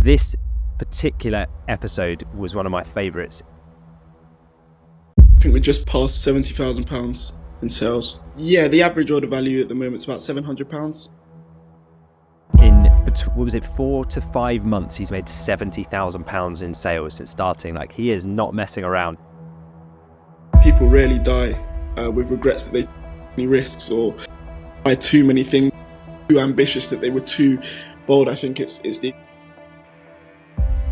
This particular episode was one of my favourites. I think we're just past £70,000 in sales. Yeah, the average order value at the moment is about £700. In, what was it, 4 to 5 months, he's made £70,000 in sales since starting. Like, he is not messing around. People rarely die with regrets that they took any risks or tried too many things, too ambitious, that they were too bold. I think it's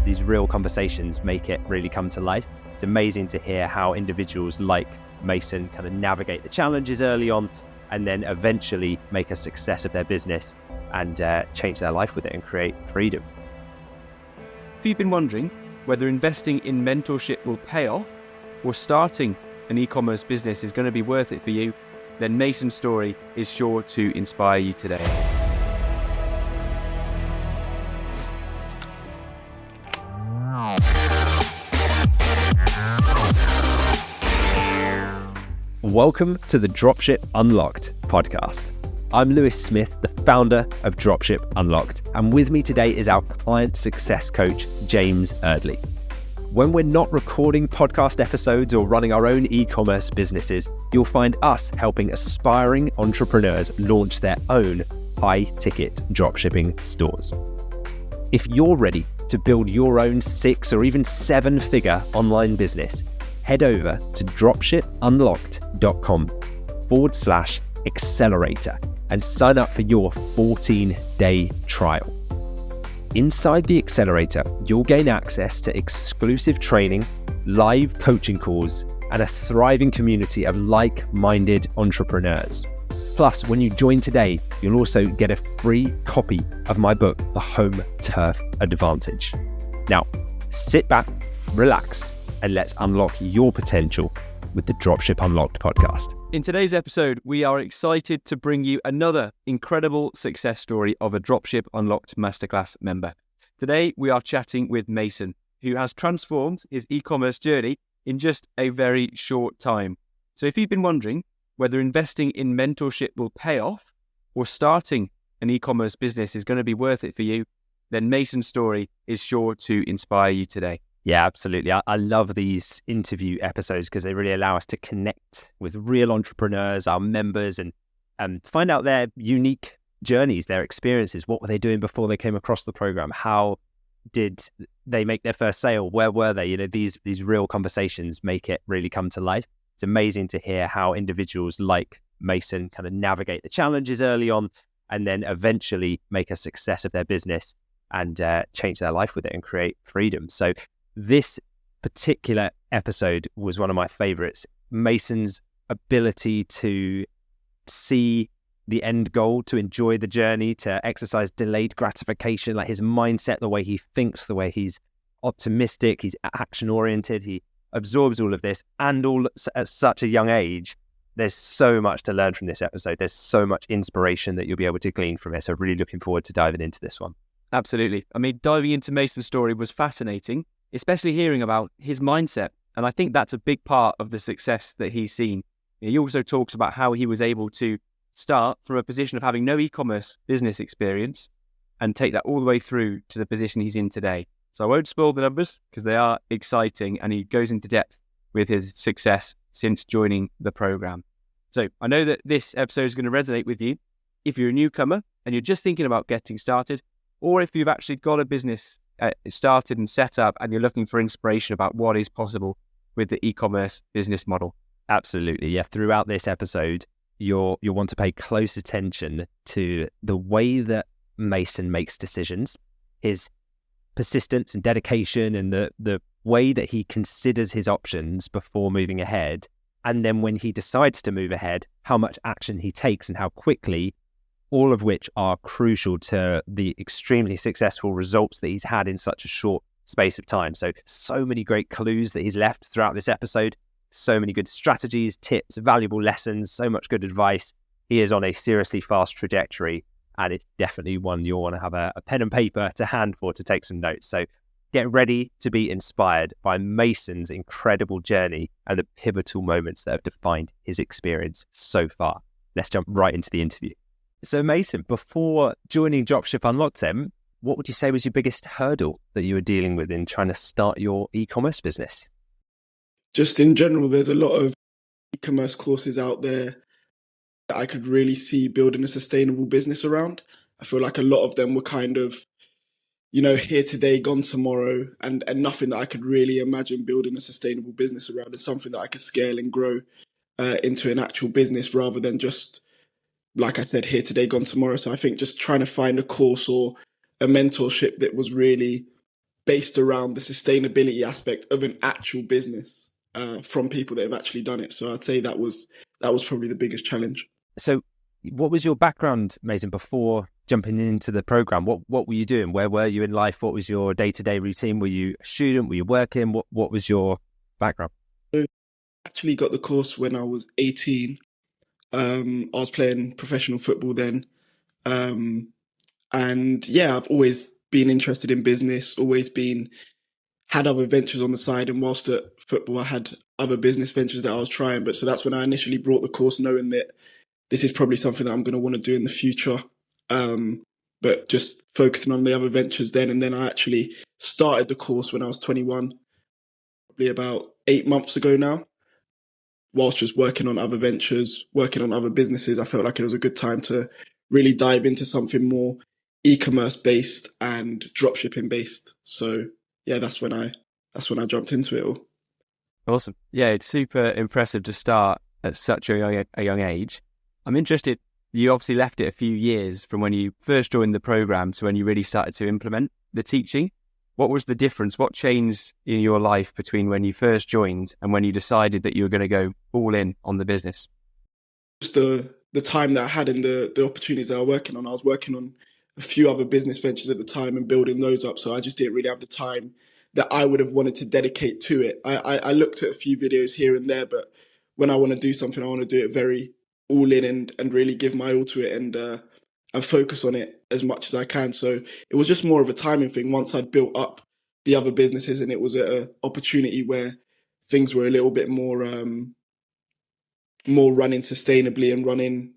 These real conversations make it really come to life. It's amazing to hear how individuals like Mason kind of navigate the challenges early on and then eventually make a success of their business and change their life with it and create freedom. If you've been wondering whether investing in mentorship will pay off or starting an e-commerce business is going to be worth it for you, then Mason's story is sure to inspire you today. Welcome to the Dropship Unlocked podcast. I'm Lewis Smith, the founder of Dropship Unlocked, and with me today is our client success coach, James Eardley. When we're not recording podcast episodes or running our own e-commerce businesses, you'll find us helping aspiring entrepreneurs launch their own high-ticket dropshipping stores. If you're ready to build your own 6 or even 7-figure online business, head over to dropshipunlocked.com/accelerator and sign up for your 14-day trial. Inside the accelerator, you'll gain access to exclusive training, live coaching calls, and a thriving community of like-minded entrepreneurs. Plus, when you join today, you'll also get a free copy of my book, The Home Turf Advantage. Now, sit back, relax, and let's unlock your potential with the Dropship Unlocked podcast. In today's episode, we are excited to bring you another incredible success story of a Dropship Unlocked Masterclass member. Today, we are chatting with Mason, who has transformed his e-commerce journey in just a very short time. So if you've been wondering whether investing in mentorship will pay off or starting an e-commerce business is going to be worth it for you, then Mason's story is sure to inspire you today. Yeah, absolutely. I love these interview episodes because they really allow us to connect with real entrepreneurs, our members, and find out their unique journeys, their experiences. What were they doing before they came across the program? How did they make their first sale? Where were they? You know, these real conversations make it really come to life. It's amazing to hear how individuals like Mason kind of navigate the challenges early on and then eventually make a success of their business and change their life with it and create freedom. So this particular episode was one of my favorites. Mason's ability to see the end goal, to enjoy the journey, to exercise delayed gratification, like his mindset, the way he thinks, the way he's optimistic, he's action-oriented, he absorbs all of this, and all at such a young age. There's so much to learn from this episode. There's so much inspiration that you'll be able to glean from it. So really looking forward to diving into this one. Absolutely. I mean, diving into Mason's story was fascinating, especially hearing about his mindset. And I think that's a big part of the success that he's seen. He also talks about how he was able to start from a position of having no e-commerce business experience and take that all the way through to the position he's in today. So I won't spoil the numbers because they are exciting, and he goes into depth with his success since joining the program. So I know that this episode is going to resonate with you if you're a newcomer and you're just thinking about getting started, or if you've actually got a business started and set up and you're looking for inspiration about what is possible with the e-commerce business model. Absolutely. Yeah. Throughout this episode, you'll want to pay close attention to the way that Mason makes decisions, his persistence and dedication, and the way that he considers his options before moving ahead. And then when he decides to move ahead, how much action he takes and how quickly, all of which are crucial to the extremely successful results that he's had in such a short space of time. So many great clues that he's left throughout this episode, so many good strategies, tips, valuable lessons, so much good advice. He is on a seriously fast trajectory, and it's definitely one you'll want to have a pen and paper to hand for to take some notes. So get ready to be inspired by Mason's incredible journey and the pivotal moments that have defined his experience so far. Let's jump right into the interview. So Mason, before joining Dropship Unlocked then, what would you say was your biggest hurdle that you were dealing with in trying to start your e-commerce business? Just in general, there's a lot of e-commerce courses out there that I could really see building a sustainable business around. I feel like a lot of them were kind of, here today, gone tomorrow, and nothing that I could really imagine building a sustainable business around, and something that I could scale and grow into an actual business rather than just, like I said, here today, gone tomorrow. So I think just trying to find a course or a mentorship that was really based around the sustainability aspect of an actual business from people that have actually done it. So I'd say that was probably the biggest challenge. So what was your background, Mason, before jumping into the program? What were you doing? Where were you in life? What was your day-to-day routine? Were you a student? Were you working? What was your background? So I actually got the course when I was 18. I was playing professional football then. And yeah, I've always been interested in business, had other ventures on the side. And whilst at football, I had other business ventures that I was trying. But so that's when I initially brought the course, knowing that this is probably something that I'm going to want to do in the future. But just focusing on the other ventures then. And then I actually started the course when I was 21, probably about 8 months ago now. Whilst just working on other ventures, working on other businesses, I felt like it was a good time to really dive into something more e-commerce based and dropshipping based. So yeah, that's when I jumped into it all. Awesome. Yeah, it's super impressive to start at such a young age. I'm interested, you obviously left it a few years from when you first joined the program to when you really started to implement the teaching. What was the difference? What changed in your life between when you first joined and when you decided that you were going to go all in on the business? Just the time that I had and the opportunities that I was working on. I was working on a few other business ventures at the time and building those up. So I just didn't really have the time that I would have wanted to dedicate to it. I looked at a few videos here and there, but when I want to do something, I want to do it very all in and really give my all to it and focus on it as much as I can. So it was just more of a timing thing. Once I'd built up the other businesses and it was an opportunity where things were a little bit more running sustainably and running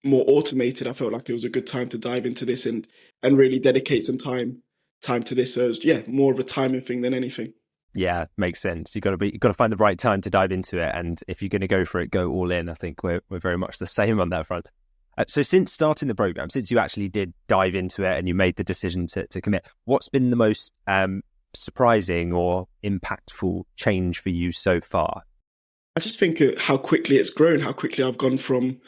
more automated, I felt like it was a good time to dive into this and really dedicate some time to this. So it was, more of a timing thing than anything. Yeah, makes sense. You've got to find the right time to dive into it, and if you're going to go for it, go all in. I think we're very much the same on that front. So since starting the program, since you actually did dive into it and you made the decision to commit, what's been the most surprising or impactful change for you so far? I just think how quickly it's grown, how quickly I've gone from,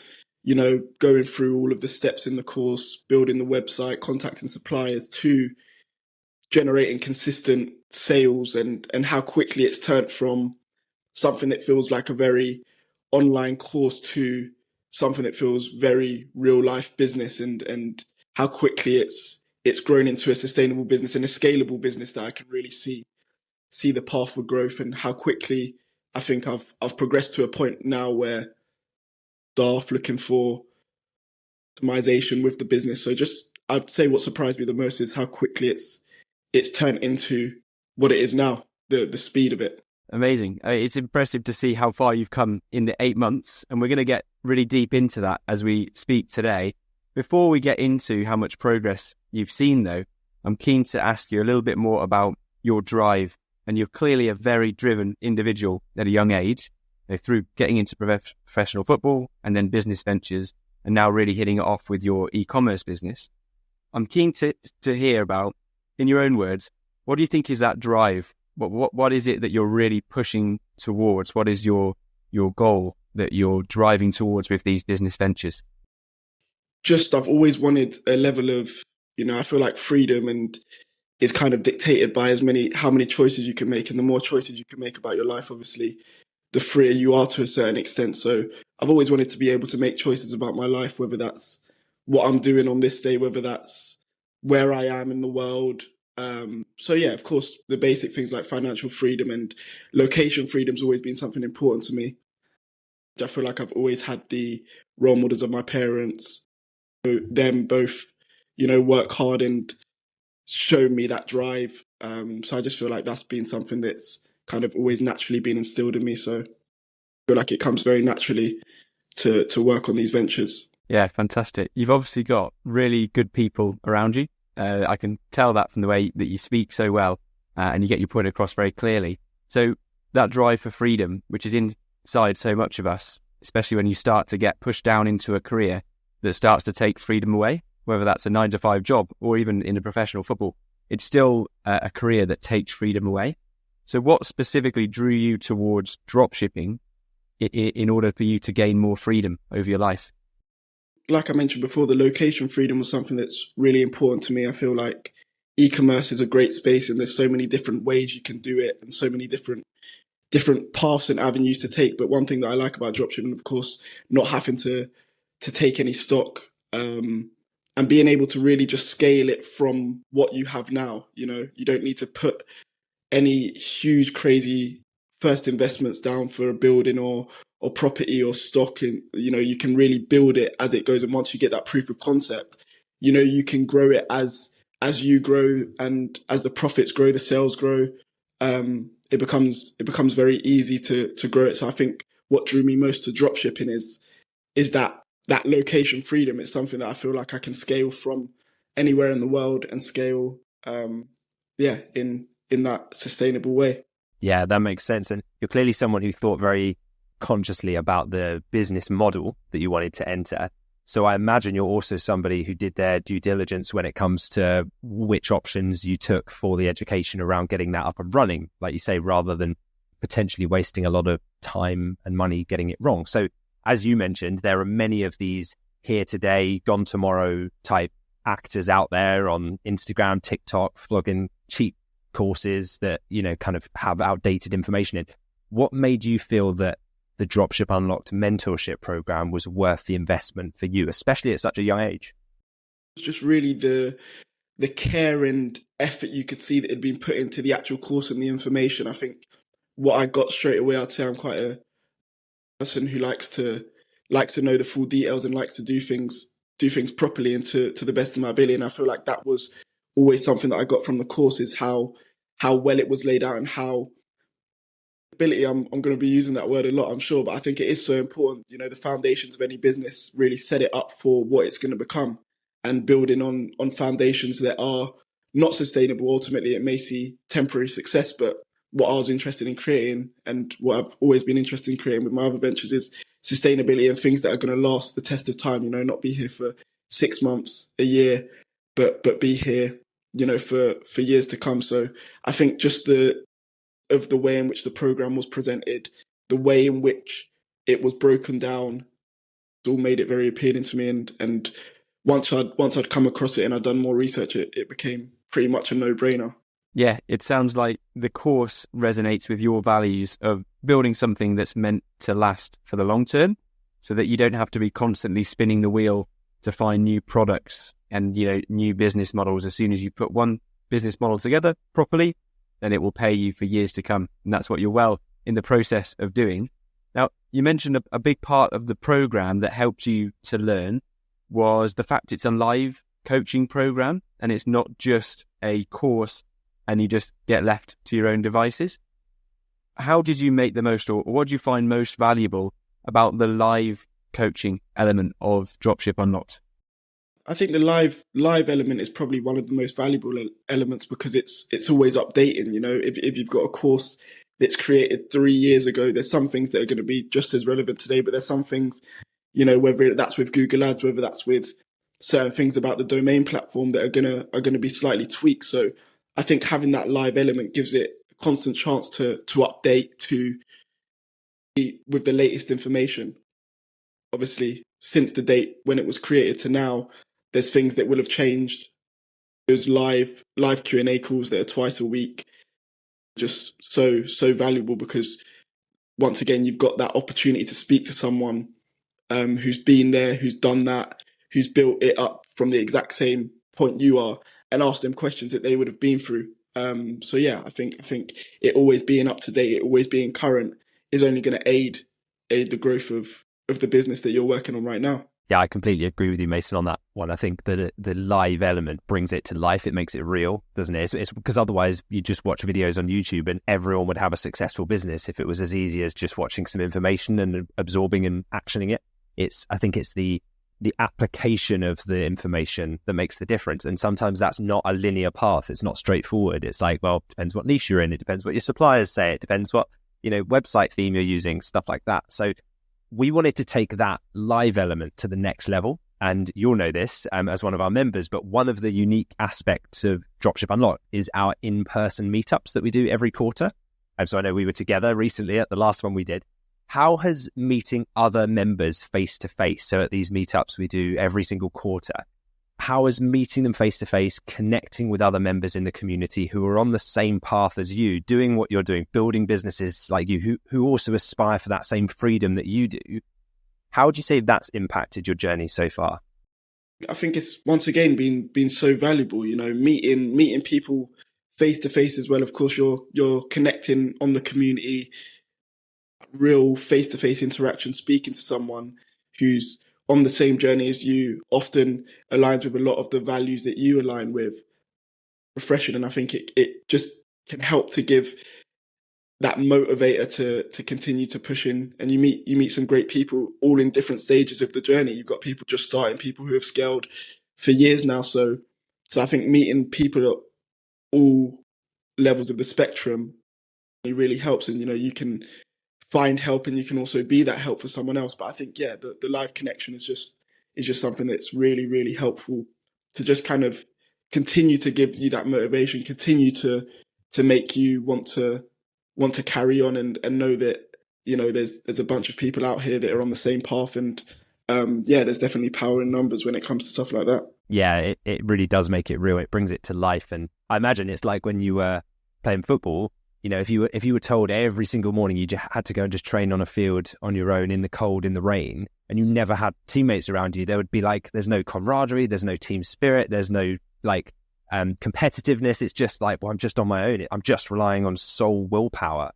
going through all of the steps in the course, building the website, contacting suppliers, to generating consistent sales, and how quickly it's turned from something that feels like a very online course to something that feels very real life business, and how quickly it's grown into a sustainable business and a scalable business that I can really see the path for growth, and how quickly I think I've progressed to a point now where staff looking for optimization with the business. So just, I'd say what surprised me the most is how quickly it's turned into what it is now, the speed of it. Amazing. It's impressive to see how far you've come in the 8 months, and we're going to get really deep into that as we speak today. Before we get into how much progress you've seen, though, I'm keen to ask you a little bit more about your drive. And you're clearly a very driven individual at a young age, through getting into professional football and then business ventures, and now really hitting it off with your e-commerce business. I'm keen to hear about, in your own words, what do you think is that drive? What is it that you're really pushing towards? What is your goal that you're driving towards with these business ventures? Just, I've always wanted a level of, I feel like freedom, and it's kind of dictated by how many choices you can make. And the more choices you can make about your life, obviously, the freer you are to a certain extent. So I've always wanted to be able to make choices about my life, whether that's what I'm doing on this day, whether that's where I am in the world. So yeah, of course, the basic things like financial freedom and location freedom's always been something important to me. I feel like I've always had the role models of my parents, them both, work hard and show me that drive. So I just feel like that's been something that's kind of always naturally been instilled in me. So I feel like it comes very naturally to work on these ventures. Yeah, fantastic. You've obviously got really good people around you, I can tell that from the way that you speak so well, and you get your point across very clearly. So that drive for freedom, which is inside so much of us, especially when you start to get pushed down into a career that starts to take freedom away, whether that's a 9-to-5 job or even in a professional football, it's still a career that takes freedom away. So what specifically drew you towards dropshipping in order for you to gain more freedom over your life? Like I mentioned before, the location freedom was something that's really important to me. I feel like e-commerce is a great space and there's so many different ways you can do it and so many different paths and avenues to take. But one thing that I like about dropshipping, of course, not having to take any stock, and being able to really just scale it from what you have now. You know, you don't need to put any huge, crazy first investments down for a building or property or stock. And, you know, you can really build it as it goes. And once you get that proof of concept, you know, you can grow it as you grow and as the profits grow, the sales grow. It becomes very easy to grow it. So I think what drew me most to dropshipping is that location freedom. It's something that I feel like I can scale from anywhere in the world and scale, in that sustainable way. Yeah, that makes sense. And you're clearly someone who thought very consciously about the business model that you wanted to enter. So I imagine you're also somebody who did their due diligence when it comes to which options you took for the education around getting that up and running, like you say, rather than potentially wasting a lot of time and money getting it wrong. So as you mentioned, there are many of these here today, gone tomorrow type actors out there on Instagram, TikTok, flogging cheap courses that, you know, kind of have outdated information in. What made you feel that the Dropship Unlocked mentorship program was worth the investment for you, especially at such a young age? It's just really the care and effort you could see that had been put into the actual course and the information. I think what I got straight away, I'd say I'm quite a person who likes to know the full details and likes to do things properly and to the best of my ability. And I feel like that was always something that I got from the course, is how well it was laid out and how ability. I'm going to be using that word a lot, I'm sure, but I think it is so important. You know, the foundations of any business really set it up for what it's going to become, and building on foundations that are not sustainable. Ultimately, it may see temporary success, but what I was interested in creating and what I've always been interested in creating with my other ventures is sustainability and things that are going to last the test of time, you know, not be here for 6 months, a year, but be here, you know, for years to come. So I think just the way in which the program was presented, the way in which it was broken down, it all made it very appealing to me. And once I'd come across it and I'd done more research, it became pretty much a no-brainer. Yeah, it sounds like the course resonates with your values of building something that's meant to last for the long term, so that you don't have to be constantly spinning the wheel to find new products and, you know, new business models. As soon as you put one business model together properly, then it will pay you for years to come. And that's what you're well in the process of doing. Now, you mentioned a big part of the program that helped you to learn was the fact it's a live coaching program and it's not just a course and you just get left to your own devices. How did you make the most, or what do you find most valuable about the live coaching element of Dropship Unlocked? I think the live element is probably one of the most valuable elements, because it's always updating. You know, if you've got a course that's created 3 years ago, there's some things that are going to be just as relevant today, but there's some things, you know, whether that's with Google Ads, whether that's with certain things about the domain platform that are gonna be slightly tweaked. So I think having that live element gives it a constant chance to update, to be with the latest information. Obviously, since the date when it was created to now, there's things that will have changed. Those live Q&A calls that are twice a week, just so valuable, because once again, you've got that opportunity to speak to someone who's been there, who's done that, who's built it up from the exact same point you are, and ask them questions that they would have been through. So yeah, I think it always being up to date, it always being current, is only going to aid the growth of the business that you're working on right now. Yeah, I completely agree with you, Mason, on that one. I think that the live element brings it to life. It makes it real, doesn't it? It's because otherwise you just watch videos on YouTube and everyone would have a successful business if it was as easy as just watching some information and absorbing and actioning it. I think it's the the application of the information that makes the difference. And sometimes that's not a linear path. It's not straightforward. It's like, well, it depends what niche you're in. It depends what your suppliers say. It depends what, website theme you're using, stuff like that. So we wanted to take that live element to the next level. And you'll know this as one of our members, but one of the unique aspects of Dropship Unlocked is our in-person meetups that we do every quarter. And so I know we were together recently at the last one we did. How has meeting other members face-to-face, so at these meetups we do every single quarter, how is meeting them face-to-face, connecting with other members in the community who are on the same path as you, doing what you're doing, building businesses like you, who also aspire for that same freedom that you do, how would you say that's impacted your journey so far? I think it's once again been so valuable, meeting people face-to-face as well. Of course, you're connecting on the community, real face-to-face interaction, speaking to someone who's on the same journey as you, often aligns with a lot of the values that you align with. Refreshing, and I think it just can help to give that motivator to continue to push in. And you meet some great people all in different stages of the journey. You've got people just starting, people who have scaled for years now. So I think meeting people at all levels of the spectrum, it really helps. And you can find help, and you can also be that help for someone else. But I think, the live connection is just something that's really, really helpful to just kind of continue to give you that motivation, continue to make you want to carry on and know that, there's a bunch of people out here that are on the same path. And there's definitely power in numbers when it comes to stuff like that. Yeah, it really does make it real. It brings it to life. And I imagine it's like when you were playing football, if you were told every single morning you had to go and just train on a field on your own in the cold, in the rain, and you never had teammates around you, there would be like, there's no camaraderie, there's no team spirit, there's no competitiveness. It's just like, well, I'm just on my own. I'm just relying on sole willpower.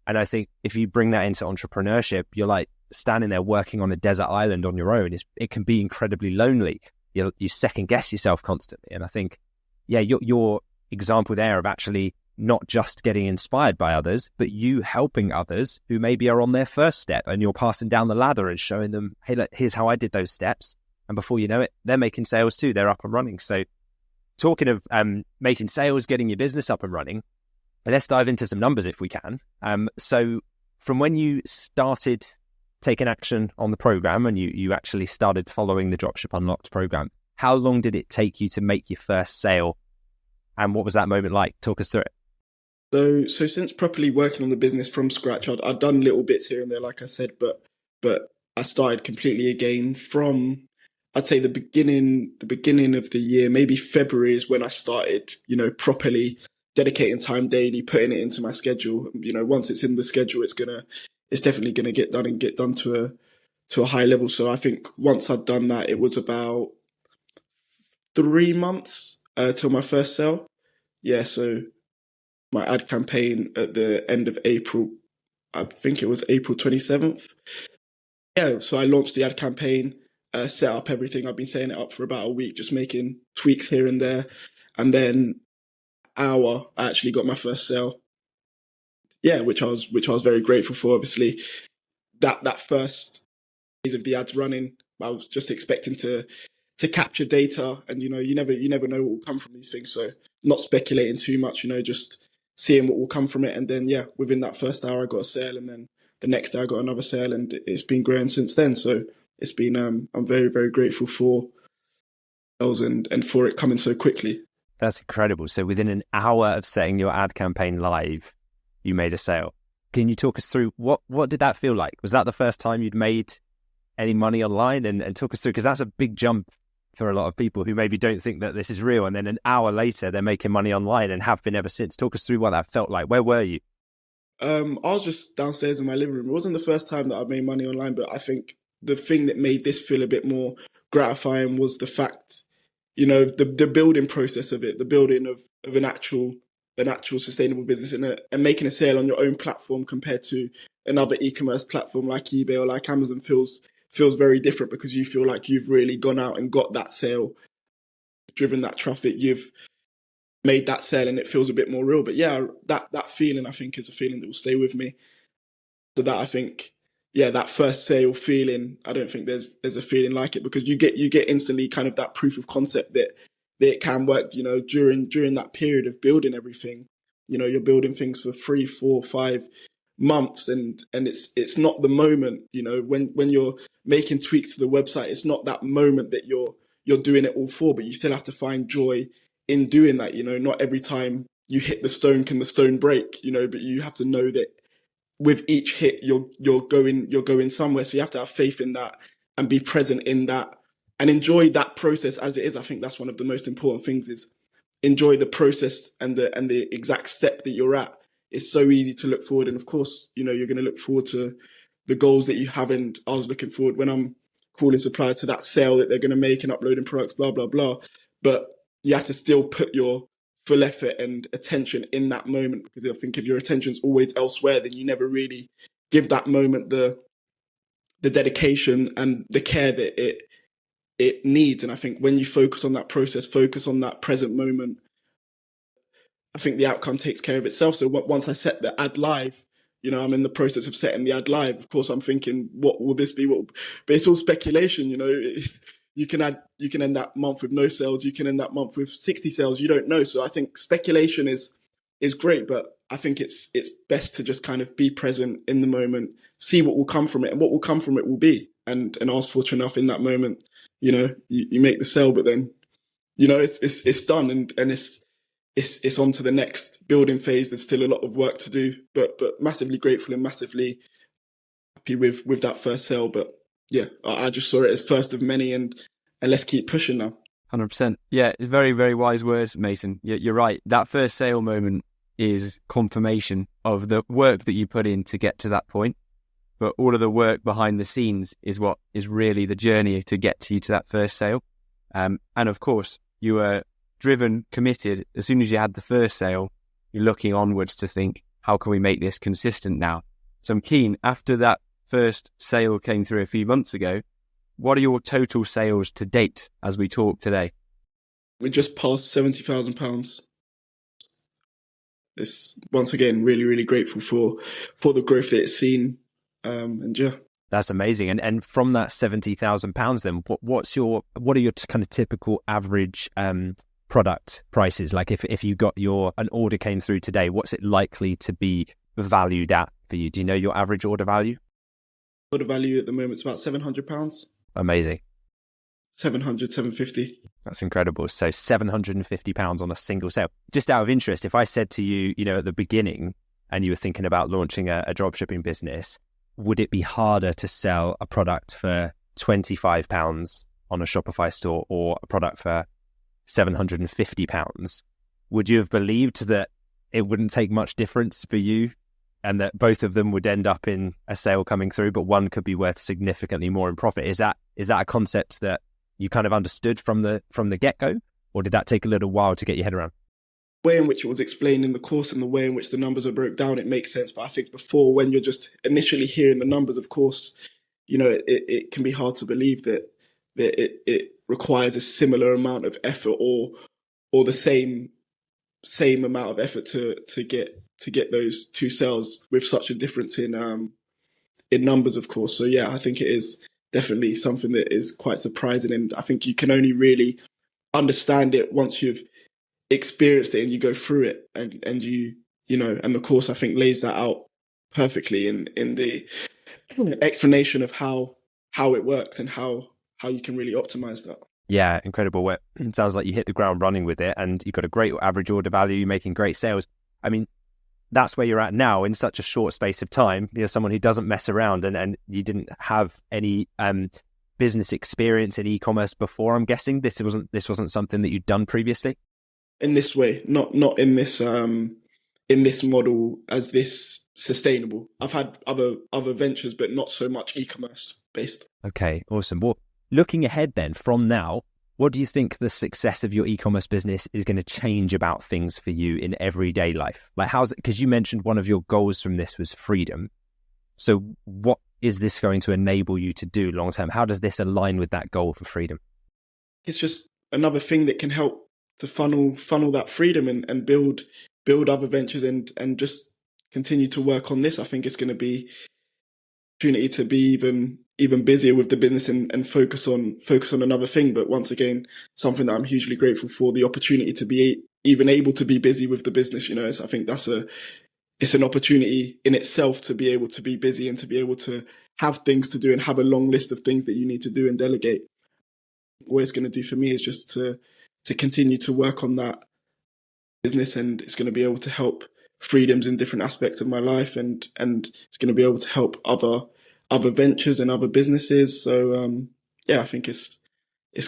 And I think if you bring that into entrepreneurship, you're like standing there working on a desert island on your own. It can be incredibly lonely. You second guess yourself constantly. And I think, your example there of actually not just getting inspired by others, but you helping others who maybe are on their first step, and you're passing down the ladder and showing them, hey, look, here's how I did those steps. And before you know it, they're making sales too. They're up and running. So talking of making sales, getting your business up and running, let's dive into some numbers if we can. So from when you started taking action on the program and you actually started following the Dropship Unlocked program, how long did it take you to make your first sale? And what was that moment like? Talk us through it. So since properly working on the business from scratch, I'd done little bits here and there, like I said, but I started completely again from, I'd say the beginning of the year. Maybe February is when I started, properly dedicating time daily, putting it into my schedule. Once it's in the schedule, it's definitely gonna get done to a high level. So I think once I'd done that, it was about 3 months till my first sale. Yeah, so my ad campaign at the end of April, I think it was April 27th. Yeah, so I launched the ad campaign, set up everything. I've been setting it up for about a week, just making tweaks here and there. And then I actually got my first sale. Yeah, which I was very grateful for. Obviously, that first phase of the ads running, I was just expecting to capture data, and you never know what will come from these things. So not speculating too much, just seeing what will come from it. And then within that first hour I got a sale, and then the next day I got another sale, and it's been growing since then. So it's been I'm very, very grateful for sales and for it coming so quickly. That's incredible. So within an hour of setting your ad campaign live, you made a sale. Can you talk us through what did that feel like? Was that the first time you'd made any money online? And talk us through, because that's a big jump for a lot of people who maybe don't think that this is real. And then an hour later, they're making money online and have been ever since. Talk us through what that felt like. Where were you? I was just downstairs in my living room. It wasn't the first time that I've made money online, but I think the thing that made this feel a bit more gratifying was the fact, the building process of it, the building of an actual sustainable business, and making a sale on your own platform compared to another e-commerce platform like eBay or like Amazon feels very different, because you feel like you've really gone out and got that sale, driven that traffic, you've made that sale, and it feels a bit more real. But that feeling, I think, is a feeling that will stay with me. So that, I think, yeah, that first sale feeling, I don't think there's a feeling like it, because you get instantly kind of that proof of concept that it can work, during that period of building everything. You're building things for 3, 4, 5 months, and it's not the moment, when you're making tweaks to the website, it's not that moment that you're doing it all for, but you still have to find joy in doing that. Not every time you hit the stone can the stone break, but you have to know that with each hit you're going somewhere. So you have to have faith in that and be present in that and enjoy that process as it is. I think that's one of the most important things, is enjoy the process and the exact step that you're at. It's so easy to look forward, and of course, you're going to look forward to the goals that you have. And I was looking forward when I'm calling supplier to that sale that they're going to make and uploading products, blah blah blah. But you have to still put your full effort and attention in that moment, because I think if your attention's always elsewhere, then you never really give that moment the dedication and the care that it needs. And I think when you focus on that process, focus on that present moment, I think the outcome takes care of itself. So once I set the ad live, I'm in the process of setting the ad live. Of course, I'm thinking, what will this be? But it's all speculation. You can end that month with no sales. You can end that month with 60 sales. You don't know. So I think speculation is great, but I think it's best to just kind of be present in the moment, see what will come from it, and what will come from it will be. And I was fortunate enough in that moment, you make the sale, but then, it's done, and it's on to the next building phase. There's still a lot of work to do, but massively grateful and massively happy with that first sale. But yeah, I just saw it as first of many, and let's keep pushing now. 100%. Yeah, it's very, very wise words, Mason. You're right. That first sale moment is confirmation of the work that you put in to get to that point. But all of the work behind the scenes is what is really the journey to get you to that first sale. And of course, you were driven, committed. As soon as you had the first sale, you're looking onwards to think, how can we make this consistent now? So I'm keen, after that first sale came through a few months ago, what are your total sales to date as we talk today? We just passed £70,000. It's once again really, really grateful for the growth that it's seen. And yeah. That's amazing. And from that £70,000, then what are your kind of typical average product prices? Like if you got an order came through today, what's it likely to be valued at for you? Do you know your average order value? Order value at the moment is about £700. Amazing. 700, 750. That's incredible. So £750 on a single sale. Just out of interest, if I said to you, at the beginning, and you were thinking about launching a dropshipping business, would it be harder to sell a product for £25 on a Shopify store or a product for £750? Would you have believed that it wouldn't take much difference for you, and that both of them would end up in a sale coming through, but one could be worth significantly more in profit? Is that a concept that you kind of understood from the get-go, or did that take a little while to get your head around? The way in which it was explained in the course and the way in which the numbers are broke down, it makes sense. But I think before, when you're just initially hearing the numbers, of course, it can be hard to believe that it requires a similar amount of effort or the same amount of effort to get those two sales with such a difference in numbers, of course. So yeah, I think it is definitely something that is quite surprising, and I think you can only really understand it once you've experienced it and you go through it, and and the course, I think, lays that out perfectly in the explanation of how it works and how you can really optimize that. Yeah, incredible. It sounds like you hit the ground running with it, and you've got a great average order value. You're making great sales. I mean, that's where you're at now in such a short space of time. You're someone who doesn't mess around, and you didn't have any business experience in e-commerce before. I'm guessing this wasn't something that you'd done previously. In this way, not in this model, as this sustainable. I've had other ventures, but not so much e-commerce based. Okay, awesome. Well, looking ahead then from now, what do you think the success of your e-commerce business is going to change about things for you in everyday life? Like, how's it? Because you mentioned one of your goals from this was freedom. So what is this going to enable you to do long term? How does this align with that goal for freedom? It's just another thing that can help to funnel that freedom and build other ventures and just continue to work on this. I think it's going to be opportunity to be even busier with the business and focus on another thing. But once again, something that I'm hugely grateful for, the opportunity to be even able to be busy with the business. You know, I think it's an opportunity in itself to be able to be busy and to be able to have things to do and have a long list of things that you need to do and delegate. What it's going to do for me is just to continue to work on that business, and it's going to be able to help freedoms in different aspects of my life, and it's going to be able to help other ventures and other businesses. So I think it's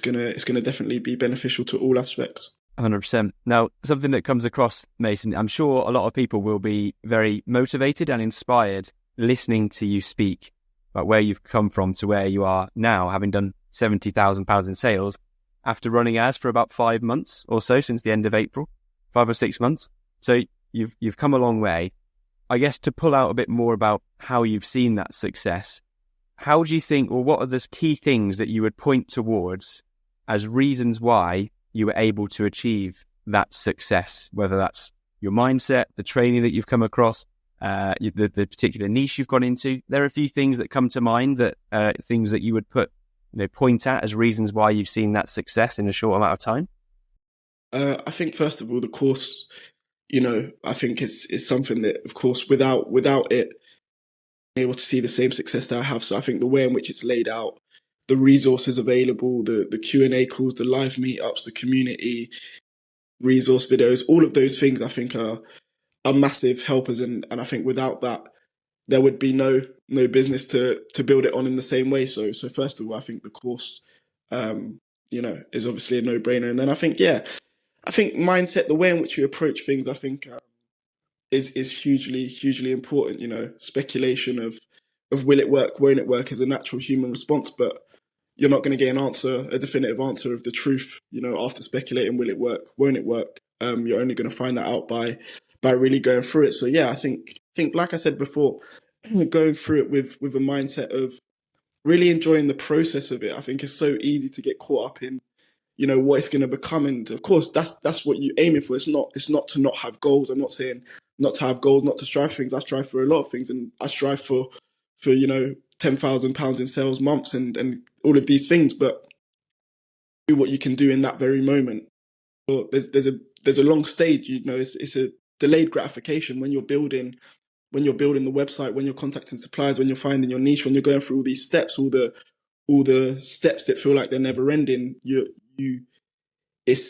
going to definitely be beneficial to all aspects. 100%. Now, something that comes across, Mason, I'm sure a lot of people will be very motivated and inspired listening to you speak about where you've come from to where you are now, having done £70,000 in sales after running ads for about 5 months or so since the end of April, 5 or 6 months. So you've come a long way. I guess to pull out a bit more about how you've seen that success, how do you think, or what are the key things that you would point towards as reasons why you were able to achieve that success, whether that's your mindset, the training that you've come across, the particular niche you've gone into? There are a few things that come to mind, that things that you would point at as reasons why you've seen that success in a short amount of time. I think first of all, the course, I think it's something that, of course, without it, I'm able to see the same success that I have. So I think the way in which it's laid out, the resources available, the Q&A calls, the live meetups, the community, resource videos, all of those things I think are massive helpers. And I think without that, there would be no business to build it on in the same way. So first of all, I think the course, is obviously a no-brainer. And then I think mindset, the way in which you approach things, I think is hugely, hugely important. Speculation of will it work, won't it work, is a natural human response, but you're not going to get a definitive answer of the truth, after speculating, will it work, won't it work? You're only going to find that out by really going through it. So yeah, I think like I said before, going through it with a mindset of really enjoying the process of it. I think it's so easy to get caught up in, what it's going to become. And of course, that's what you're aiming for. It's not to not have goals. I'm not saying not to have goals, not to strive for things. I strive for a lot of things, and I strive for £10,000 in sales months and all of these things. But do what you can do in that very moment. Well, there's a long stage. It's a delayed gratification when you're building the website, when you're contacting suppliers, when you're finding your niche, when you're going through all these steps, all the steps that feel like they're never ending. It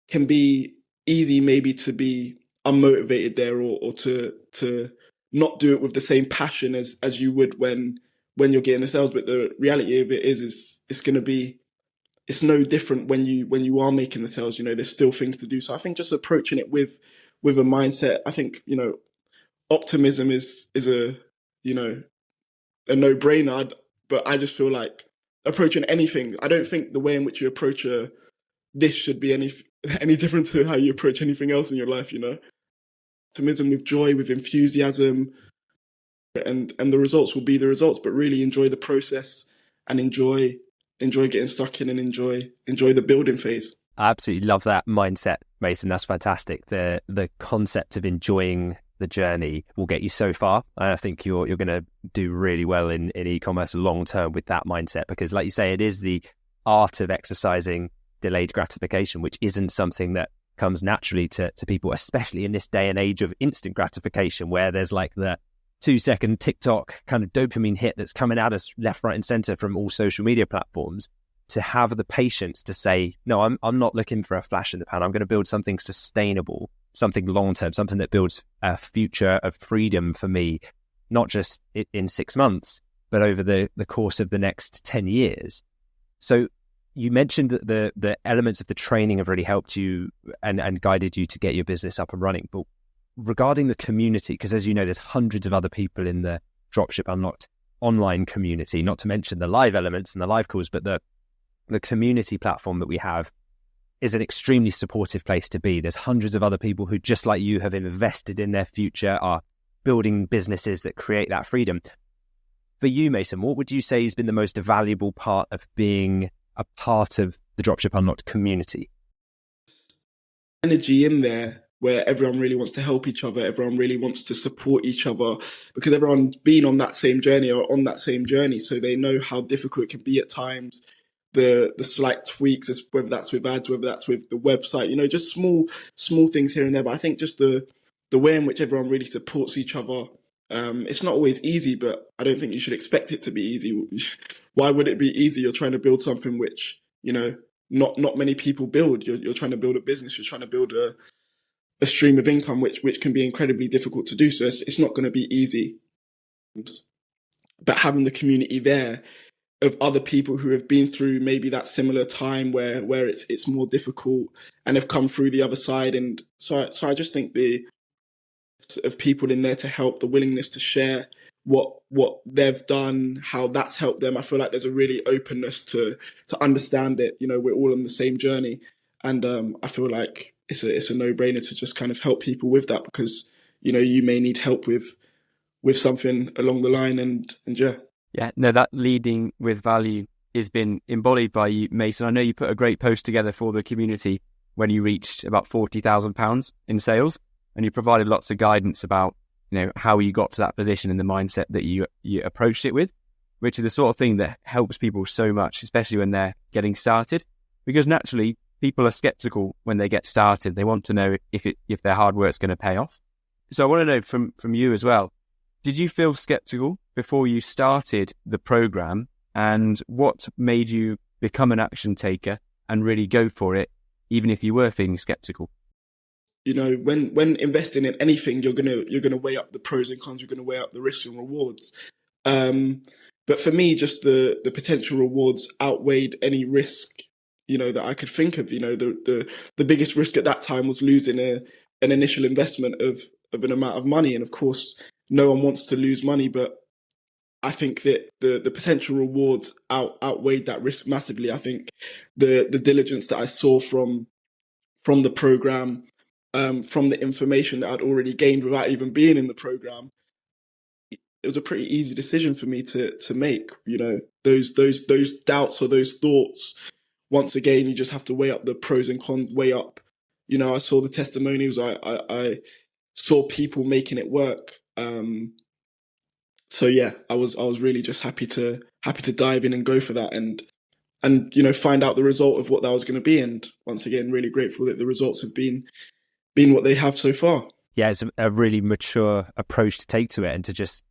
can be easy maybe to be unmotivated there, or to not do it with the same passion as you would when you're getting the sales. But the reality of it is it's no different when you are making the sales. There's still things to do. So I think just approaching it with a mindset, I think, optimism is a no-brainer. But I just feel like approaching anything, I don't think the way in which you approach this should be any different to how you approach anything else in your life. Optimism with joy, with enthusiasm, and the results will be the results. But really enjoy the process and enjoy getting stuck in, and enjoy the building phase. I absolutely love that mindset, Mason. That's fantastic. The concept of enjoying the journey will get you so far. And I think you're going to do really well in e-commerce long term with that mindset, because like you say, it is the art of exercising delayed gratification, which isn't something that comes naturally to people, especially in this day and age of instant gratification, where there's like the 2-second TikTok kind of dopamine hit that's coming at us left, right and center from all social media platforms. To have the patience to say, no, I'm not looking for a flash in the pan. I'm going to build something sustainable, something long-term, something that builds a future of freedom for me, not just in 6 months, but over the course of the next 10 years. So you mentioned that the elements of the training have really helped you and guided you to get your business up and running. But regarding the community, because as you know, there's hundreds of other people in the Dropship Unlocked online community, not to mention the live elements and the live calls, but the community platform that we have is an extremely supportive place to be. There's hundreds of other people who, just like you, have invested in their future, are building businesses that create that freedom. For you, Mason, what would you say has been the most valuable part of being a part of the Dropship Unlocked community? Energy in there where everyone really wants to help each other, everyone really wants to support each other, because everyone's been on that same journey or on that same journey, so they know how difficult it can be at times. The slight tweaks, whether that's with ads, whether that's with the website, just small things here and there. But I think just the way in which everyone really supports each other. It's not always easy, but I don't think you should expect it to be easy. Why would it be easy? You're trying to build something which, not many people build. You're trying to build a business. You're trying to build a stream of income, which can be incredibly difficult to do. So it's not going to be easy. But having the community there of other people who have been through maybe that similar time where it's more difficult and have come through the other side. And so I just think of people in there to help, the willingness to share what they've done, how that's helped them. I feel like there's a really openness to understand it. We're all on the same journey, and I feel like it's a no-brainer to just kind of help people with that, because you may need help with something along the line, and yeah, no, that leading with value has been embodied by you, Mason. I know you put a great post together for the community when you reached about £40,000 in sales, and you provided lots of guidance about how you got to that position and the mindset that you approached it with, which is the sort of thing that helps people so much, especially when they're getting started, because naturally people are skeptical when they get started. They want to know if their hard work's going to pay off. So I want to know from you as well, did you feel skeptical before you started the program, and what made you become an action taker and really go for it, even if you were feeling skeptical? When investing in anything, you're gonna weigh up the pros and cons. You're gonna weigh up the risks and rewards. But for me, just the potential rewards outweighed any risk, that I could think of. The biggest risk at that time was losing an initial investment of an amount of money, and of course, no one wants to lose money. But I think that the potential rewards outweighed that risk massively. I think the diligence that I saw from the program, from the information that I'd already gained without even being in the program, it was a pretty easy decision for me to make. Those doubts or those thoughts, once again, you just have to weigh up the pros and cons, weigh up. I saw the testimonials, I saw people making it work. So yeah, I was really just happy to dive in and go for that, and find out the result of what that was going to be. And once again, really grateful that the results have been what they have so far. Yeah, it's a really mature approach to take to it, and to just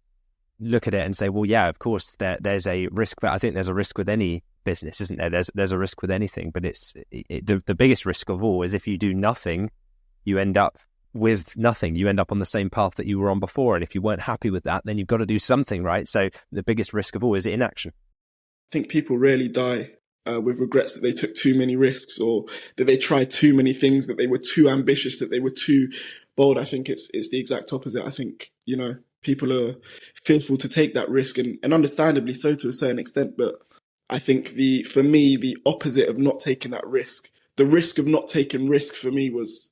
look at it and say, well, yeah, of course there's a risk, but I think there's a risk with any business, isn't there? There's a risk with anything, but the biggest risk of all is if you do nothing, you end up with nothing. You end up on the same path that you were on before, and if you weren't happy with that, then you've got to do something, right? So the biggest risk of all is inaction. I think people rarely die with regrets that they took too many risks, or that they tried too many things, that they were too ambitious, that they were too bold. I think it's the exact opposite. I think, people are fearful to take that risk, and understandably so to a certain extent. But I think for me, the opposite of not taking that risk, the risk of not taking risk for me was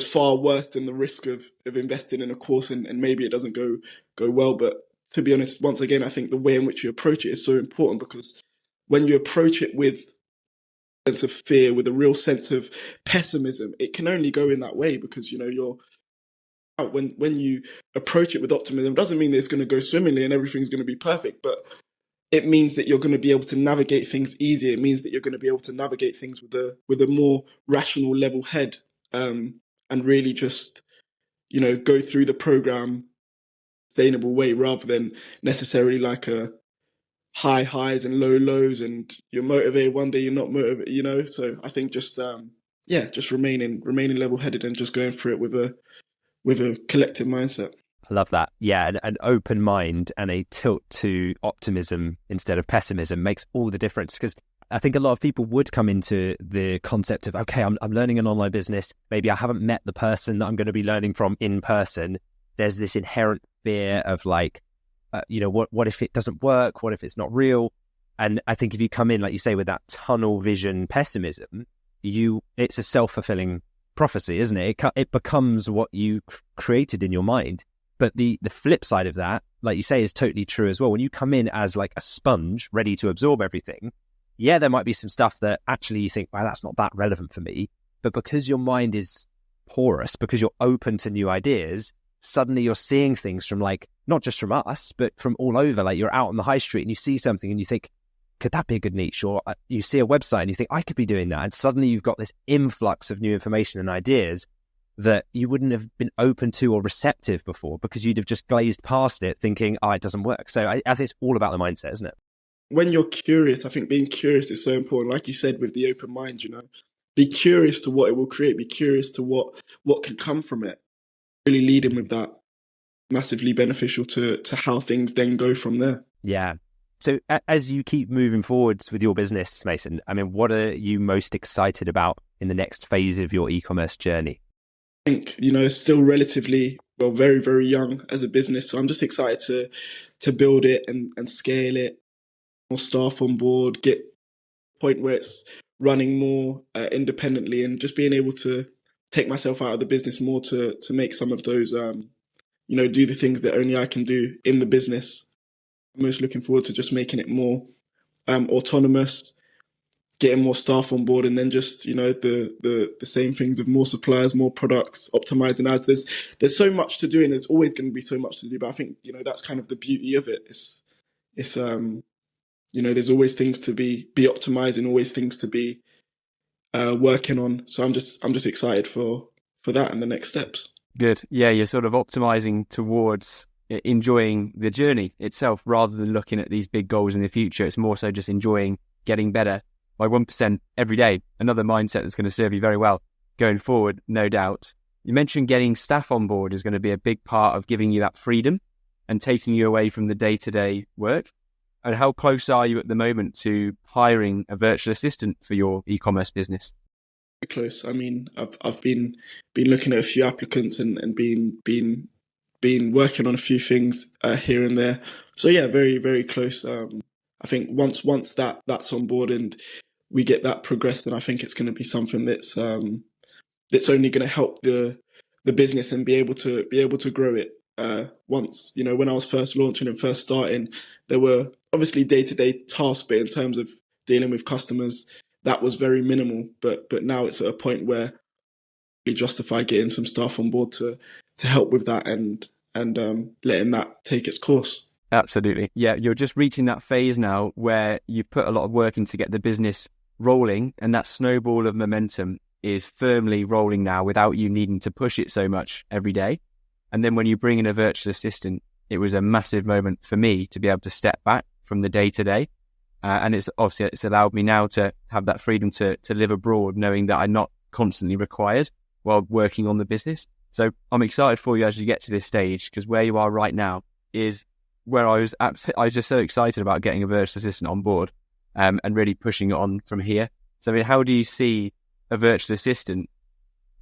far worse than the risk of investing in a course and maybe it doesn't go well. But to be honest, once again, I think the way in which you approach it is so important, because when you approach it with a sense of fear, with a real sense of pessimism, it can only go in that way, because you're when you approach it with optimism, it doesn't mean that it's going to go swimmingly and everything's going to be perfect, but it means that you're going to be able to navigate things easier. It means that you're going to be able to navigate things with a more rational, level head, and really just go through the program sustainable way, rather than necessarily like a high highs and low lows, and you're motivated one day, you're not motivated, So I think just just remaining level headed and just going through it with a collective mindset. I love that. Yeah, an open mind and a tilt to optimism instead of pessimism makes all the difference, because I think a lot of people would come into the concept of, okay, I'm learning an online business. Maybe I haven't met the person that I'm going to be learning from in person. There's this inherent fear of like, what if it doesn't work? What if it's not real? And I think if you come in, like you say, with that tunnel vision pessimism, it's a self-fulfilling prophecy, isn't it? It becomes what you created in your mind. But the flip side of that, like you say, is totally true as well. When you come in as like a sponge ready to absorb everything, yeah, there might be some stuff that actually you think, wow, that's not that relevant for me. But because your mind is porous because you're open to new ideas, suddenly you're seeing things from like, not just from us, but from all over. Like you're out on the high street and you see something and you think, could that be a good niche? Or you see a website and you think, I could be doing that. And suddenly you've got this influx of new information and ideas that you wouldn't have been open to or receptive before because you'd have just glazed past it thinking, oh, it doesn't work. So I think it's all about the mindset, isn't it? When you're curious, I think being curious is so important. Like you said, with the open mind, be curious to what it will create. Be curious to what can come from it. Really leading with that, massively beneficial to how things then go from there. Yeah. So as you keep moving forwards with your business, Mason, I mean, what are you most excited about in the next phase of your e-commerce journey? I think, it's still relatively, very, very young as a business. So I'm just excited to build it and scale it, more staff on board, get to a point where it's running more independently and just being able to take myself out of the business more to make some of those, do the things that only I can do in the business. I'm most looking forward to just making it more autonomous, getting more staff on board, and then just the same things of more suppliers, more products, optimizing ads. There's so much to do, and there's always going to be so much to do. But I think that's kind of the beauty of it. It's there's always things to be optimizing, always things to be working on. So I'm just excited for that and the next steps. Good. Yeah, you're sort of optimizing towards enjoying the journey itself rather than looking at these big goals in the future. It's more so just enjoying getting better by 1% every day. Another mindset that's going to serve you very well going forward, no doubt. You mentioned getting staff on board is going to be a big part of giving you that freedom and taking you away from the day-to-day work. And how close are you at the moment to hiring a virtual assistant for your e-commerce business? Very close. I mean, I've been looking at a few applicants and been working on a few things here and there. So yeah, very, very close. I think once that's on board and we get that progressed, then I think it's going to be something that's only going to help the business and be able to grow it. Once, when I was first launching and first starting, there were obviously day-to-day tasks, but in terms of dealing with customers, that was very minimal. But now it's at a point where we justify getting some staff on board to help with that and letting that take its course. Absolutely. Yeah, you're just reaching that phase now where you put a lot of work in to get the business rolling, and that snowball of momentum is firmly rolling now without you needing to push it so much every day. And then when you bring in a virtual assistant, it was a massive moment for me to be able to step back from the day-to-day. And it's allowed me now to have that freedom to live abroad, knowing that I'm not constantly required while working on the business. So I'm excited for you as you get to this stage, because where you are right now is where I was just so excited about getting a virtual assistant on board and really pushing it on from here. So, I mean, how do you see a virtual assistant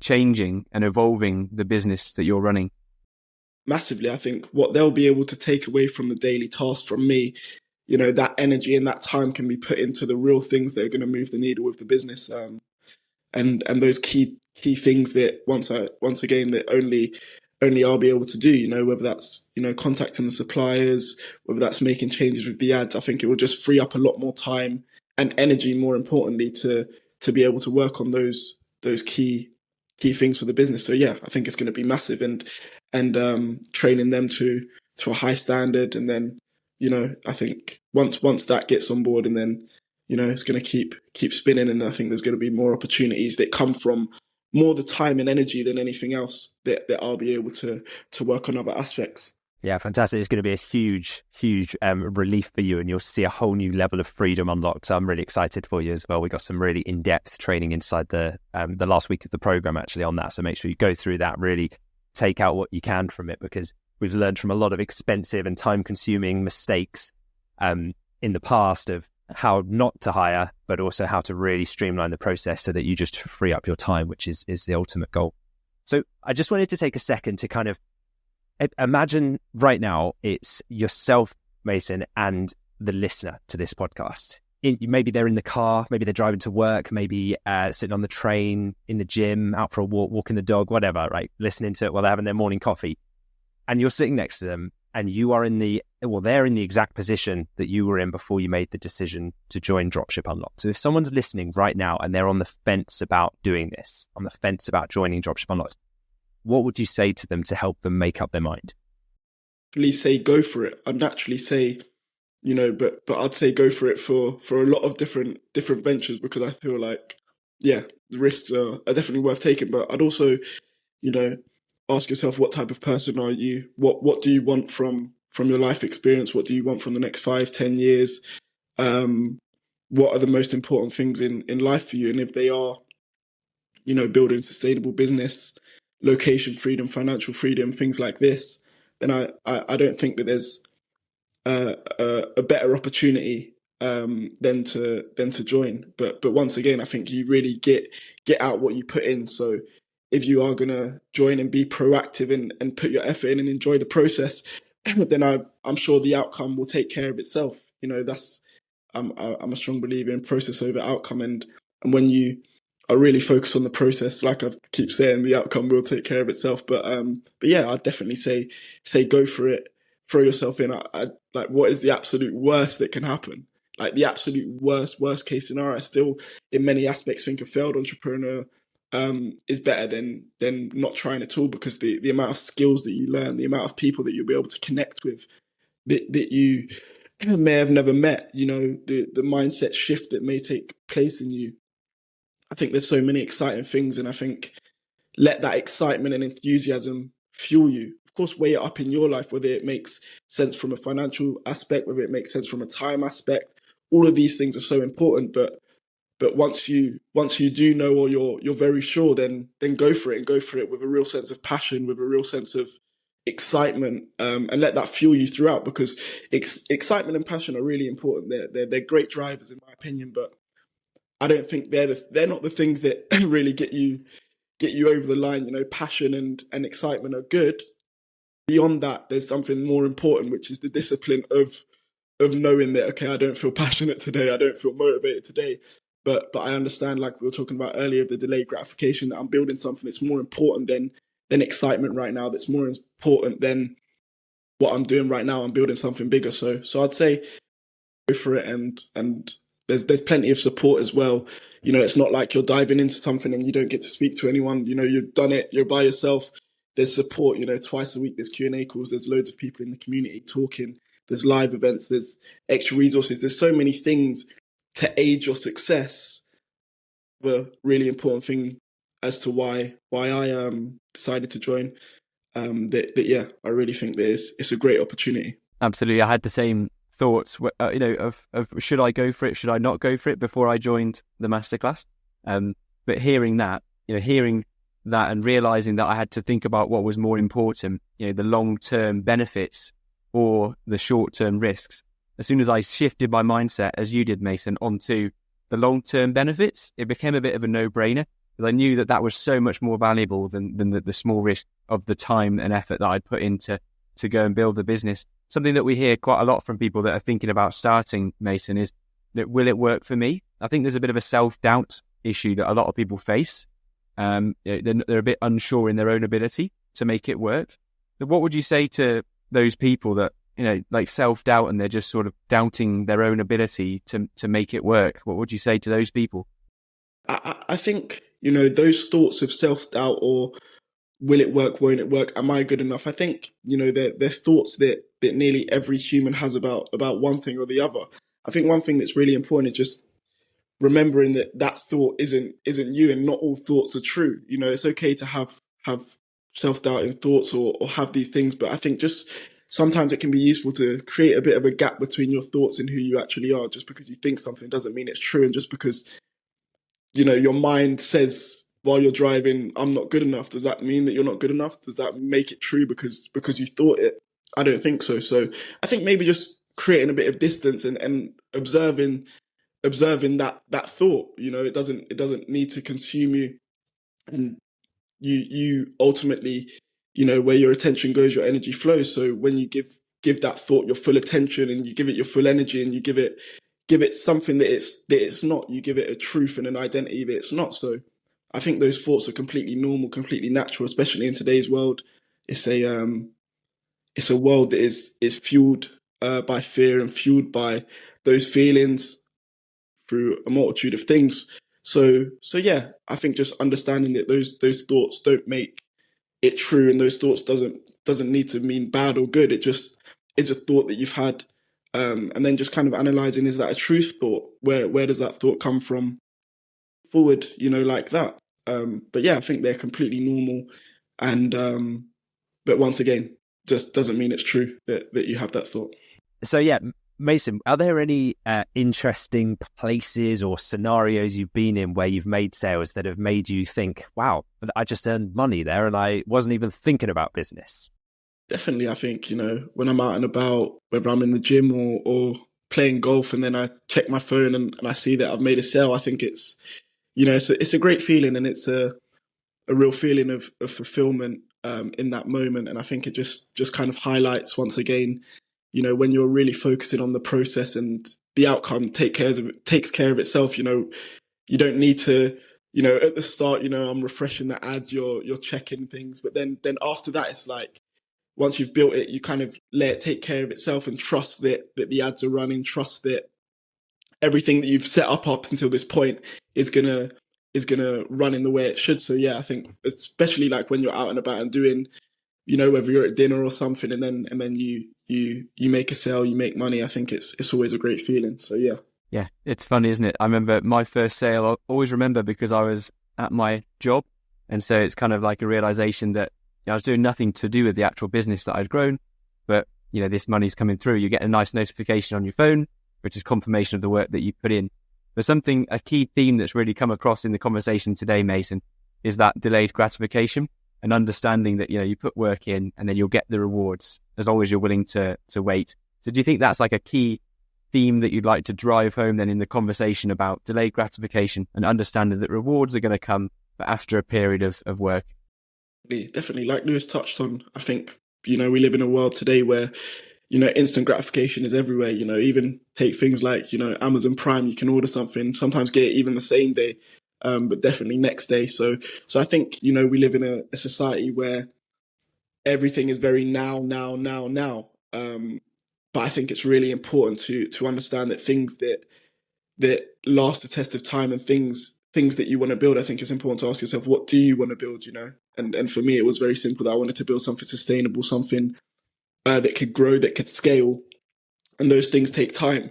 changing and evolving the business that you're running? Massively. I think what they'll be able to take away from the daily task from me, that energy and that time can be put into the real things that are going to move the needle with the business. And those key things that once again that only I'll be able to do, whether that's, contacting the suppliers, whether that's making changes with the ads. I think it will just free up a lot more time and energy, more importantly, to be able to work on those key things for the business. So yeah, I think it's going to be massive and training them to a high standard. And then, I think once that gets on board, and then, it's going to keep spinning. And I think there's going to be more opportunities that come from more the time and energy than anything else that I'll be able to work on other aspects. Yeah, fantastic. It's going to be a huge relief for you, and you'll see a whole new level of freedom unlocked. So I'm really excited for you as well. We got some really in-depth training inside the last week of the program actually on that. So make sure you go through that, really take out what you can from it, because we've learned from a lot of expensive and time-consuming mistakes in the past of how not to hire, but also how to really streamline the process so that you just free up your time, which is the ultimate goal. So I just wanted to take a second to kind of imagine right now it's yourself, Mason, and the listener to this podcast. Maybe they're in the car, maybe they're driving to work, maybe sitting on the train, in the gym, out for a walk, walking the dog, whatever, right? Listening to it while they're having their morning coffee. And you're sitting next to them and you are in the they're in the exact position that you were in before you made the decision to join Dropship Unlocked. So if someone's listening right now and they're on the fence about doing this, on the fence about joining Dropship Unlocked, what would you say to them to help them make up their mind? Please say go for it. I'd naturally say, but I'd say go for it for a lot of different ventures, because I feel like, yeah, the risks are definitely worth taking. But I'd also, ask yourself, what type of person are you? What do you want from your life experience? What do you want from the next 5-10 years? What are the most important things in life for you? And if they are, building sustainable business, location freedom, financial freedom, things like this, then I don't think that there's a better opportunity than to join. But once again, I think you really get out what you put in. So if you are gonna join and be proactive and put your effort in and enjoy the process, then I'm sure the outcome will take care of itself. I'm a strong believer in process over outcome, and when you are really focused on the process, like I keep saying, the outcome will take care of itself. But yeah, I'd definitely say go for it, throw yourself in. I like, what is the absolute worst that can happen? Like the absolute worst case scenario, I still in many aspects think a failed entrepreneur is better than not trying at all, because the amount of skills that you learn, the amount of people that you'll be able to connect with that you may have never met, the mindset shift that may take place in you. I think there's so many exciting things, and I think let that excitement and enthusiasm fuel you. Of course, weigh it up in your life, whether it makes sense from a financial aspect, whether it makes sense from a time aspect. All of these things are so important, but once you do know, or you're very sure, then go for it, and go for it with a real sense of passion, with a real sense of excitement, and let that fuel you throughout, because excitement and passion are really important. They're great drivers in my opinion, but I don't think they're not the things that really get you over the line. Passion and excitement are good. Beyond that, there's something more important, which is the discipline of knowing that, okay, I don't feel passionate today, I don't feel motivated today, but I understand, like we were talking about earlier, of the delayed gratification, that I'm building something that's more important than excitement right now, that's more important than what I'm doing right now. I'm building something bigger. So I'd say go for it, and there's plenty of support as well. It's not like you're diving into something and you don't get to speak to anyone. You've done it, you're by yourself. There's support. Twice a week there's Q&A calls. There's loads of people in the community talking. There's live events. There's extra resources. There's so many things to aid your success. The really important thing as to why I decided to join. Yeah, I really think that it's a great opportunity. Absolutely, I had the same thoughts, of should I go for it, should I not go for it before I joined the masterclass. But hearing that and realizing that I had to think about what was more important, the long-term benefits or the short-term risks. As soon as I shifted my mindset, as you did, Mason, onto the long-term benefits, it became a bit of a no-brainer, because I knew that was so much more valuable than the small risk of the time and effort that I'd put into to go and build the business. Something that we hear quite a lot from people that are thinking about starting, Mason, is that, will it work for me? I think there's a bit of a self-doubt issue that a lot of people face. They're a bit unsure in their own ability to make it work. But what would you say to those people that, like self-doubt, and they're just sort of doubting their own ability to make it work? What would you say to those people? I think, those thoughts of self-doubt, or will it work, won't it work, am I good enough? I think, they're thoughts that nearly every human has about one thing or the other. I think one thing that's really important is just remembering that thought isn't you, and not all thoughts are true. It's okay to have self-doubting thoughts or have these things, but I think just sometimes it can be useful to create a bit of a gap between your thoughts and who you actually are. Just because you think something doesn't mean it's true, and just because your mind says while you're driving, I'm not good enough, does that mean that you're not good enough? Does that make it true because you thought it? I don't think so. So I think maybe just creating a bit of distance and observing that thought. It doesn't need to consume you, and you ultimately, where your attention goes, your energy flows. So when you give that thought your full attention, and you give it your full energy, and you give it something that it's not, you give it a truth and an identity that it's not. So I think those thoughts are completely normal, completely natural, especially in today's world. It's a world that is fueled by fear and fueled by those feelings through a multitude of things. So yeah, I think just understanding that those thoughts don't make it true, and those thoughts doesn't need to mean bad or good. It just is a thought that you've had, and then just kind of analyzing, is that a true thought? Where does that thought come from? Forward, like that. But yeah, I think they're completely normal, and but once again, just doesn't mean it's true that you have that thought. So yeah, Mason, are there any interesting places or scenarios you've been in where you've made sales that have made you think, wow, I just earned money there and I wasn't even thinking about business? Definitely, I think, when I'm out and about, whether I'm in the gym or playing golf, and then I check my phone and I see that I've made a sale, I think it's, it's a great feeling, and it's a real feeling of fulfillment in that moment. And I think it just kind of highlights once again, when you're really focusing on the process and the outcome takes care of itself. You don't need to, at the start, I'm refreshing the ads, you're checking things, but then after that, it's like, once you've built it, you kind of let it take care of itself and trust that the ads are running, trust that everything that you've set up until this point is gonna run in the way it should. So yeah, I think especially like when you're out and about and doing, whether you're at dinner or something, and then you make a sale, you make money, I think it's always a great feeling. So yeah. Yeah, it's funny, isn't it? I remember my first sale, I always remember, because I was at my job. And so it's kind of like a realization that I was doing nothing to do with the actual business that I'd grown, but this money's coming through. You get a nice notification on your phone, which is confirmation of the work that you put in. But a key theme that's really come across in the conversation today, Mason, is that delayed gratification, and understanding that, you put work in and then you'll get the rewards as long as you're willing to wait. So do you think that's like a key theme that you'd like to drive home then in the conversation about delayed gratification and understanding that rewards are going to come, but after a period of work? Definitely, like Lewis touched on, I think, we live in a world today where, instant gratification is everywhere. Even take things like, Amazon Prime, you can order something, sometimes get it even the same day, but definitely next day. So I think, we live in a society where everything is very now. But I think it's really important to understand that things that last the test of time, and things that you want to build, I think it's important to ask yourself, what do you want to build, And for me, it was very simple that I wanted to build something sustainable, something that could grow, that could scale. And those things take time.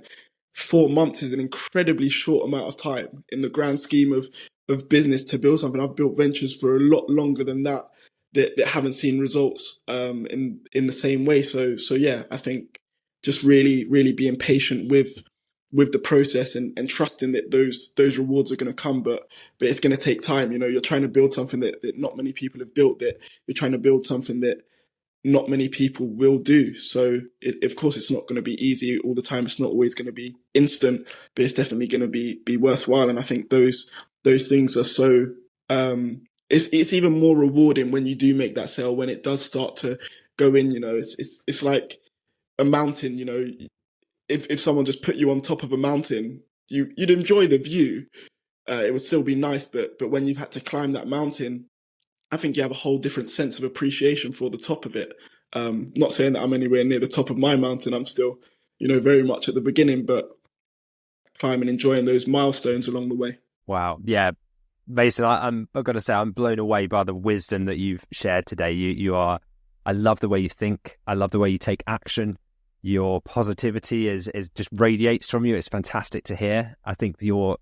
4 months is an incredibly short amount of time in the grand scheme of business to build something. I've built ventures for a lot longer than that haven't seen results in the same way. So yeah, I think just really, really being patient with the process and trusting that those rewards are going to come, but it's going to take time. You're trying to build something that not many people have built, that you're trying to build something that not many people will do. So of course it's not going to be easy all the time. It's not always going to be instant, but it's definitely going to be worthwhile. And I think those things are so, it's even more rewarding when you do make that sale, when it does start to go in. It's like a mountain. If someone just put you on top of a mountain, you'd enjoy the view. It would still be nice, but when you've had to climb that mountain, I think you have a whole different sense of appreciation for the top of it. Not saying that I'm anywhere near the top of my mountain. I'm still, very much at the beginning, but climbing, enjoying those milestones along the way. Wow. Yeah. Mason, I've got to say, I'm blown away by the wisdom that you've shared today. You are, I love the way you think. I love the way you take action. Your positivity is just radiates from you. It's fantastic to hear. I think your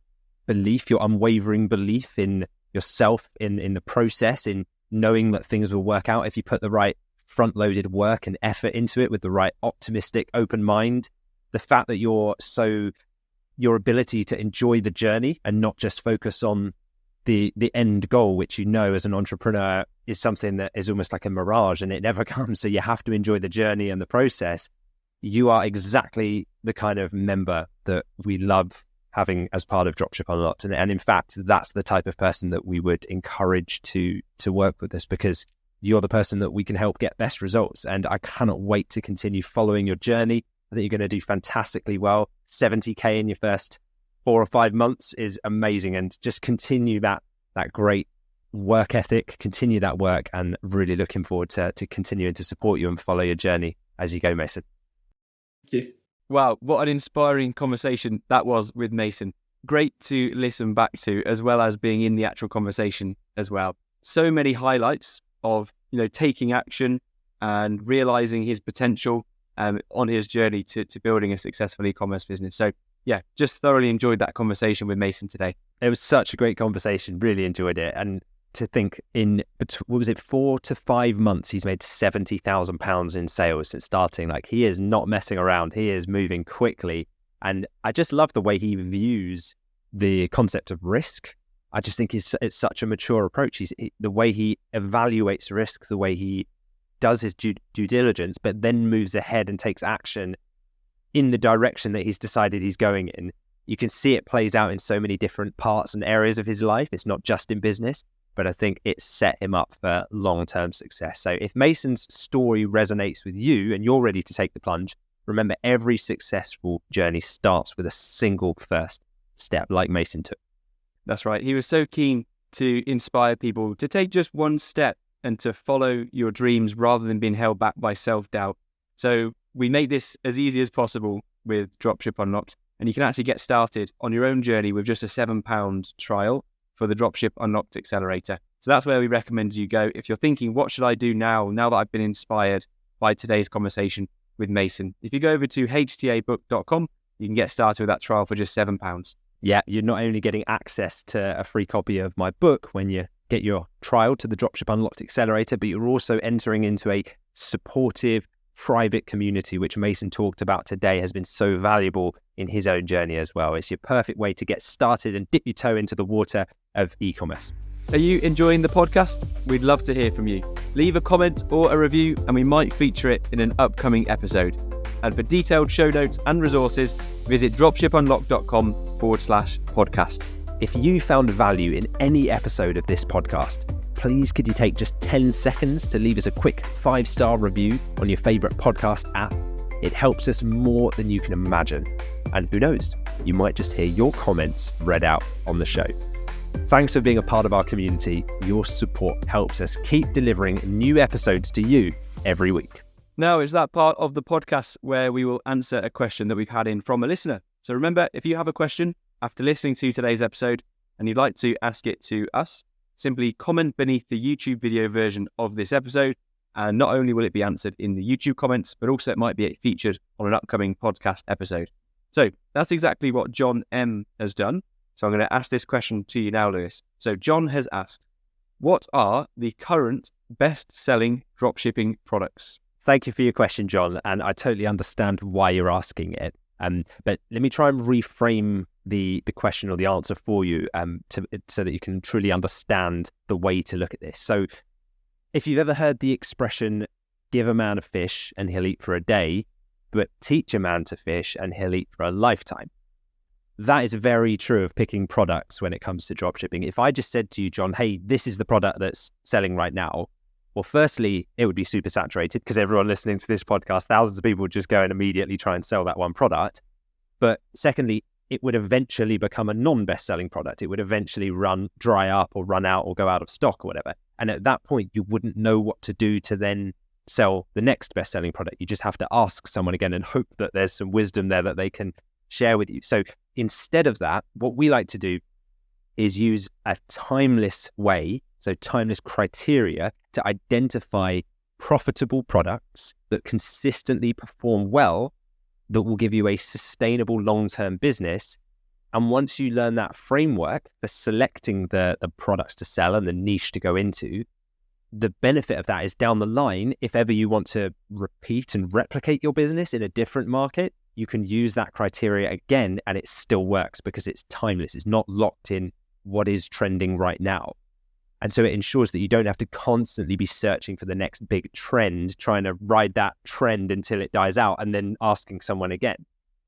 belief, your unwavering belief in yourself, in the process, in knowing that things will work out if you put the right front-loaded work and effort into it with the right optimistic, open mind. The fact that your ability to enjoy the journey and not just focus on the end goal, which as an entrepreneur is something that is almost like a mirage and it never comes. So you have to enjoy the journey and the process. You are exactly the kind of member that we love having as part of Dropship Unlocked. And in fact, that's the type of person that we would encourage to work with us, because you're the person that we can help get best results. And I cannot wait to continue following your journey. I think you're going to do fantastically well. 70K in your first 4 or 5 months is amazing. And just continue that great work ethic, continue that work, and really looking forward to continuing to support you and follow your journey as you go, Mason. you. Wow, what an inspiring conversation that was with Mason. Great to listen back to, as well as being in the actual conversation as well. So many highlights of, taking action and realizing his potential on his journey to building a successful e-commerce business. So yeah, just thoroughly enjoyed that conversation with Mason today. It was such a great conversation. Really enjoyed it. And to think in, 4 to 5 months, he's made £70,000 in sales since starting. Like, he is not messing around. He is moving quickly. And I just love the way he views the concept of risk. I just think it's such a mature approach. The way he evaluates risk, the way he does his due diligence, but then moves ahead and takes action in the direction that he's decided he's going in. You can see it plays out in so many different parts and areas of his life. It's not just in business, but I think it's set him up for long-term success. So if Mason's story resonates with you and you're ready to take the plunge, remember, every successful journey starts with a single first step, like Mason took. That's right. He was so keen to inspire people to take just one step and to follow your dreams rather than being held back by self-doubt. So we make this as easy as possible with Dropship Unlocked, and you can actually get started on your own journey with just a £7 trial for the Dropship Unlocked Accelerator. So that's where we recommend you go. If you're thinking, what should I do now that I've been inspired by today's conversation with Mason? If you go over to htabook.com, you can get started with that trial for just £7. Yeah, you're not only getting access to a free copy of my book when you get your trial to the Dropship Unlocked Accelerator, but you're also entering into a supportive, private community, which Mason talked about today has been so valuable in his own journey as well. It's your perfect way to get started and dip your toe into the water of e-commerce. Are you enjoying the podcast? We'd love to hear from you. Leave a comment or a review and we might feature it in an upcoming episode. And for detailed show notes and resources, visit dropshipunlocked.com/podcast. If you found value in any episode of this podcast, please could you take just 10 seconds to leave us a quick 5-star review on your favorite podcast app? It helps us more than you can imagine. And who knows, you might just hear your comments read out on the show. Thanks for being a part of our community. Your support helps us keep delivering new episodes to you every week. Now it's that part of the podcast where we will answer a question that we've had in from a listener. So remember, if you have a question after listening to today's episode and you'd like to ask it to us, simply comment beneath the YouTube video version of this episode. And not only will it be answered in the YouTube comments, but also it might be featured on an upcoming podcast episode. So that's exactly what John M has done. So I'm going to ask this question to you now, Lewis. So John has asked, what are the current best-selling dropshipping products? Thank you for your question, John. And I totally understand why you're asking it. But let me try and reframe the question or the answer for you so that you can truly understand the way to look at this. So if you've ever heard the expression, give a man a fish and he'll eat for a day, but teach a man to fish and he'll eat for a lifetime. That is very true of picking products when it comes to dropshipping. If I just said to you, John, hey, this is the product that's selling right now, well, firstly, it would be super saturated because everyone listening to this podcast, thousands of people would just go and immediately try and sell that one product. But secondly, it would eventually become a non-best-selling product. It would eventually dry up or run out or go out of stock or whatever. And at that point, you wouldn't know what to do to then sell the next best-selling product. You just have to ask someone again and hope that there's some wisdom there that they can share with you. So instead of that, what we like to do is use a timeless way, so timeless criteria, to identify profitable products that consistently perform well, that will give you a sustainable long-term business. And once you learn that framework for selecting the products to sell and the niche to go into, the benefit of that is down the line, if ever you want to repeat and replicate your business in a different market, you can use that criteria again and it still works because it's timeless. It's not locked in what is trending right now. And so it ensures that you don't have to constantly be searching for the next big trend, trying to ride that trend until it dies out and then asking someone again.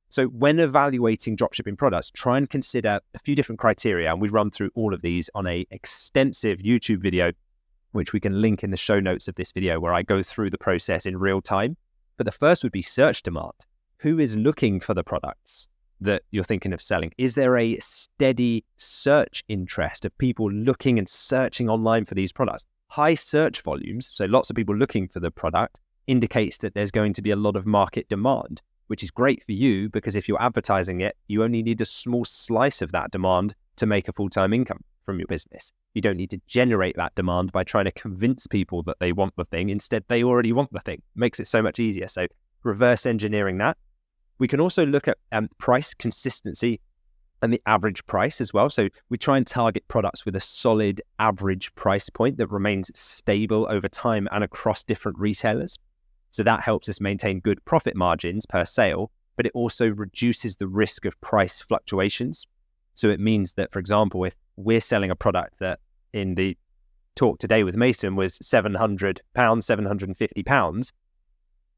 So when evaluating dropshipping products, try and consider a few different criteria. And we run through all of these on an extensive YouTube video, which we can link in the show notes of this video, where I go through the process in real time. But the first would be search demand. Who is looking for the products that you're thinking of selling? Is there a steady search interest of people looking and searching online for these products? High search volumes, so lots of people looking for the product, indicates that there's going to be a lot of market demand, which is great for you because if you're advertising it, you only need a small slice of that demand to make a full-time income from your business. You don't need to generate that demand by trying to convince people that they want the thing. Instead, they already want the thing. Makes it so much easier. So reverse engineering that. We can also look at price consistency and the average price as well. So we try and target products with a solid average price point that remains stable over time and across different retailers. So that helps us maintain good profit margins per sale, but it also reduces the risk of price fluctuations. So it means that, for example, if we're selling a product that in the talk today with Mason was £700, £750,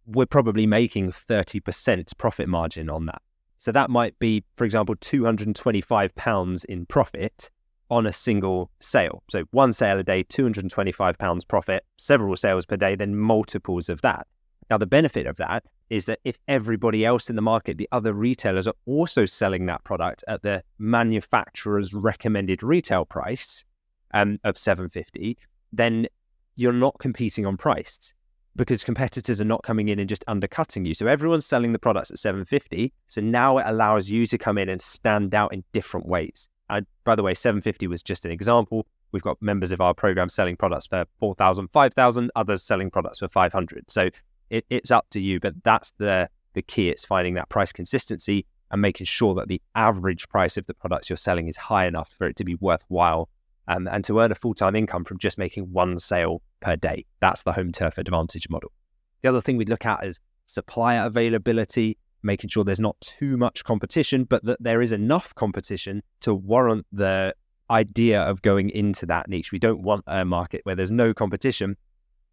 we're probably making 30% profit margin on that. So that might be, for example, £225 in profit on a single sale. So one sale a day, £225 profit, several sales per day, then multiples of that. Now, the benefit of that is that if everybody else in the market, the other retailers, are also selling that product at the manufacturer's recommended retail price of $750, then you're not competing on price because competitors are not coming in and just undercutting you. So everyone's selling the products at $750. So now it allows you to come in and stand out in different ways. And by the way, $750 was just an example. We've got members of our program selling products for $4,000, $5,000, others selling products for $500. So it's up to you, but that's the key. It's finding that price consistency and making sure that the average price of the products you're selling is high enough for it to be worthwhile and to earn a full-time income from just making one sale per day. That's the home turf advantage model. The other thing we'd look at is supplier availability, making sure there's not too much competition, but that there is enough competition to warrant the idea of going into that niche. We don't want a market where there's no competition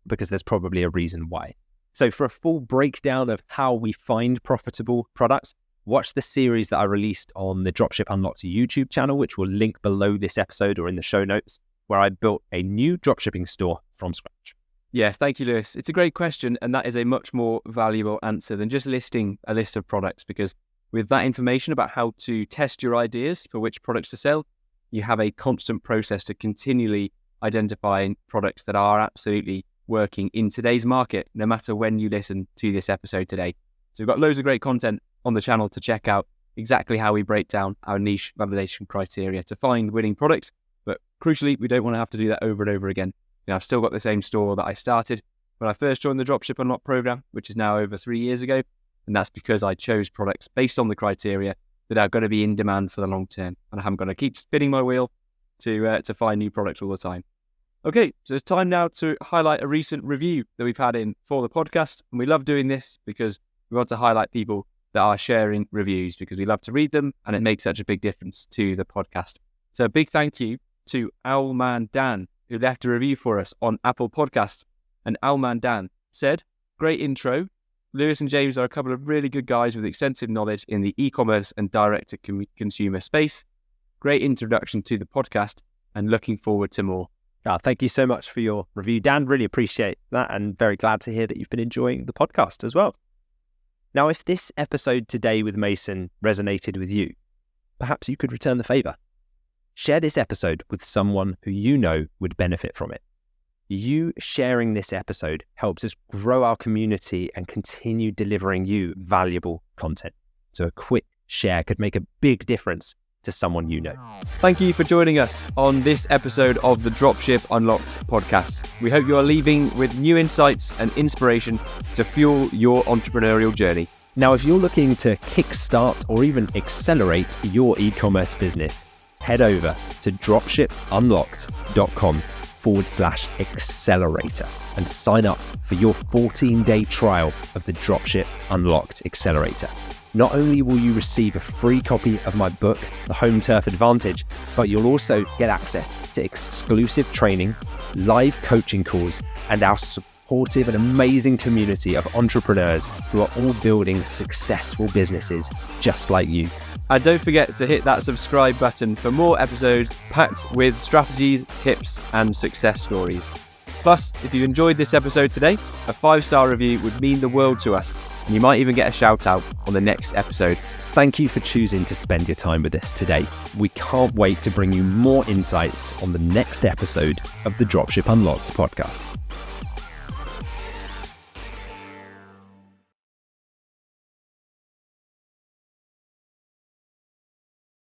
because there's probably a reason why. So for a full breakdown of how we find profitable products, watch the series that I released on the Dropship Unlocked YouTube channel, which will link below this episode or in the show notes, where I built a new dropshipping store from scratch. Yes, thank you, Lewis. It's a great question, and that is a much more valuable answer than just listing a list of products, because with that information about how to test your ideas for which products to sell, you have a constant process to continually identify products that are absolutely working in today's market, no matter when you listen to this episode today. So we've got loads of great content on the channel to check out exactly how we break down our niche validation criteria to find winning products. But crucially, we don't want to have to do that over and over again. I've still got the same store that I started when I first joined the Dropship Unlocked program, which is now over 3 years ago. And that's because I chose products based on the criteria that are going to be in demand for the long term. And I haven't got to keep spinning my wheel to find new products all the time. Okay, so it's time now to highlight a recent review that we've had in for the podcast. And we love doing this because we want to highlight people that are sharing reviews because we love to read them and it makes such a big difference to the podcast. So a big thank you to Owlman Dan, who left a review for us on Apple Podcasts. And Owlman Dan said, "Great intro. Lewis and James are a couple of really good guys with extensive knowledge in the e-commerce and direct-to-consumer space. Great introduction to the podcast and looking forward to more." Thank you so much for your review, Dan. Really appreciate that and very glad to hear that you've been enjoying the podcast as well. Now, if this episode today with Mason resonated with you, perhaps you could return the favour. Share this episode with someone who you know would benefit from it. You sharing this episode helps us grow our community and continue delivering you valuable content. So a quick share could make a big difference to someone you know. Thank you for joining us on this episode of the Dropship Unlocked podcast. We hope you are leaving with new insights and inspiration to fuel your entrepreneurial journey. Now, if you're looking to kickstart or even accelerate your e-commerce business, head over to dropshipunlocked.com/accelerator and sign up for your 14-day trial of the Dropship Unlocked Accelerator. Not only will you receive a free copy of my book, The Home Turf Advantage, but you'll also get access to exclusive training, live coaching calls, and our supportive and amazing community of entrepreneurs who are all building successful businesses just like you. And don't forget to hit that subscribe button for more episodes packed with strategies, tips, and success stories. Plus, if you enjoyed this episode today, a 5-star review would mean the world to us, and you might even get a shout out on the next episode. Thank you for choosing to spend your time with us today. We can't wait to bring you more insights on the next episode of the Dropship Unlocked podcast.